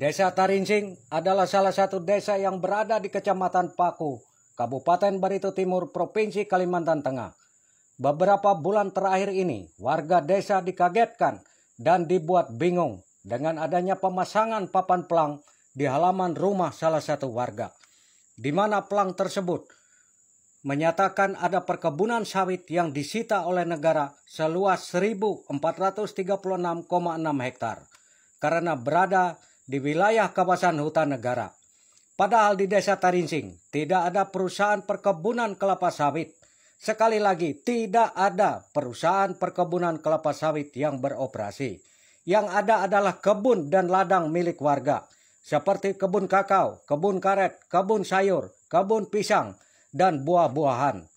Desa Tarinsing adalah salah satu desa yang berada di Kecamatan Paku, Kabupaten Barito Timur, Provinsi Kalimantan Tengah. Beberapa bulan terakhir ini, warga desa dikagetkan dan dibuat bingung dengan adanya pemasangan papan pelang di halaman rumah salah satu warga, di mana pelang tersebut menyatakan ada perkebunan sawit yang disita oleh negara seluas 1.436,6 hektar karena berada di wilayah kawasan hutan negara. Padahal di desa Tarinsing tidak ada perusahaan perkebunan kelapa sawit. Sekali lagi, tidak ada perusahaan perkebunan kelapa sawit yang beroperasi. Yang ada adalah kebun dan ladang milik warga, seperti kebun kakao, kebun karet, kebun sayur, kebun pisang, dan buah-buahan.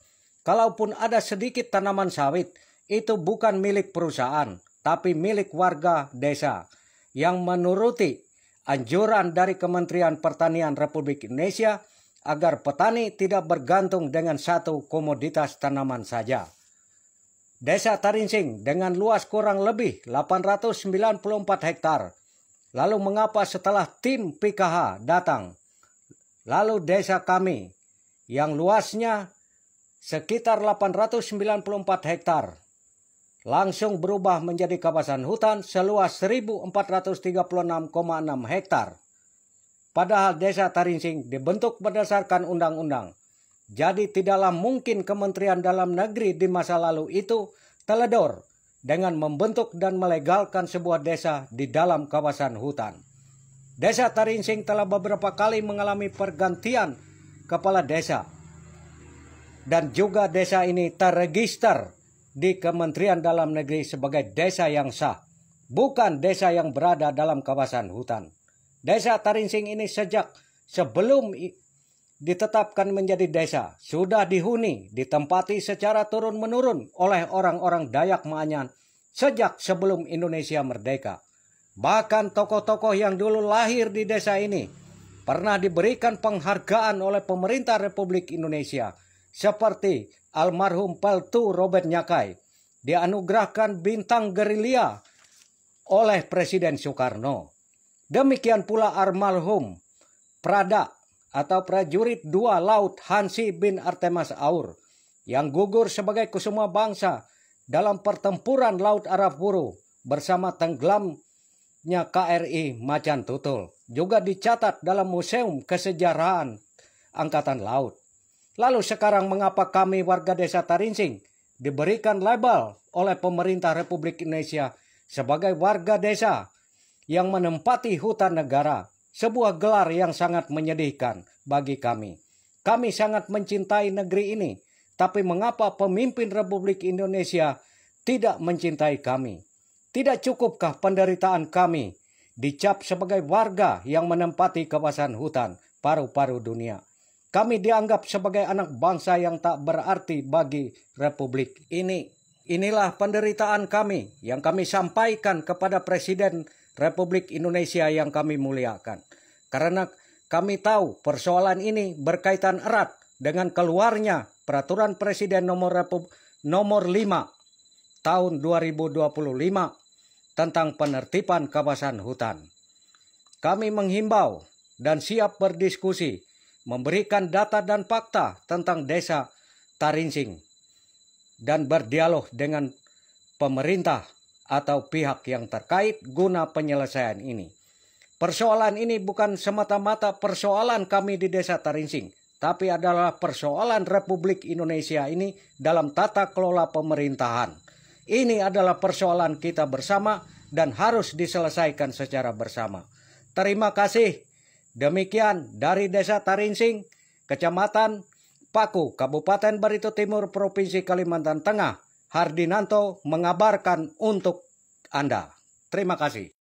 Kalaupun ada sedikit tanaman sawit, itu bukan milik perusahaan, tapi milik warga desa yang menuruti anjuran dari Kementerian Pertanian Republik Indonesia agar petani tidak bergantung dengan satu komoditas tanaman saja. Desa Tarinsing dengan luas kurang lebih 894 hektar. Lalu mengapa setelah tim PKH datang, lalu desa kami yang luasnya sekitar 894 hektar langsung berubah menjadi kawasan hutan seluas 1.436,6 hektar. Padahal desa Tarinsing dibentuk berdasarkan undang-undang. Jadi tidaklah mungkin Kementerian Dalam Negeri di masa lalu itu teledor dengan membentuk dan melegalkan sebuah desa di dalam kawasan hutan. Desa Tarinsing telah beberapa kali mengalami pergantian kepala desa. Dan juga desa ini terregister di Kementerian Dalam Negeri sebagai desa yang sah, bukan desa yang berada dalam kawasan hutan. Desa Tarinsing ini sejak sebelum ditetapkan menjadi desa, sudah dihuni, ditempati secara turun-menurun oleh orang-orang Dayak Maanyan sejak sebelum Indonesia merdeka. Bahkan tokoh-tokoh yang dulu lahir di desa ini pernah diberikan penghargaan oleh pemerintah Republik Indonesia, seperti almarhum Peltu Robert Nyakai dianugerahkan bintang gerilya oleh Presiden Soekarno. Demikian pula almarhum Prada atau prajurit 2 laut Hansi bin Artemas Aur yang gugur sebagai kusuma bangsa dalam pertempuran Laut Arab Buru bersama tenggelamnya KRI Macan Tutul, juga dicatat dalam Museum Kesejarahan Angkatan Laut. Lalu sekarang mengapa kami warga desa Tarinsing diberikan label oleh pemerintah Republik Indonesia sebagai warga desa yang menempati hutan negara? Sebuah gelar yang sangat menyedihkan bagi kami. Kami sangat mencintai negeri ini, tapi mengapa pemimpin Republik Indonesia tidak mencintai kami? Tidak cukupkah penderitaan kami dicap sebagai warga yang menempati kawasan hutan paru-paru dunia? Kami dianggap sebagai anak bangsa yang tak berarti bagi Republik ini. Inilah penderitaan kami yang kami sampaikan kepada Presiden Republik Indonesia yang kami muliakan. Karena kami tahu persoalan ini berkaitan erat dengan keluarnya Peraturan Presiden nomor 5 tahun 2025 tentang penertiban kawasan hutan. Kami menghimbau dan siap berdiskusi, memberikan data dan fakta tentang desa Tarinsing dan berdialog dengan pemerintah atau pihak yang terkait guna penyelesaian ini. Persoalan ini bukan semata-mata persoalan kami di desa Tarinsing, tapi adalah persoalan Republik Indonesia ini dalam tata kelola pemerintahan. Ini adalah persoalan kita bersama dan harus diselesaikan secara bersama. Terima kasih. Demikian dari desa Tarinsing, Kecamatan Paku, Kabupaten Barito Timur, Provinsi Kalimantan Tengah. Hardinanto mengabarkan untuk Anda. Terima kasih.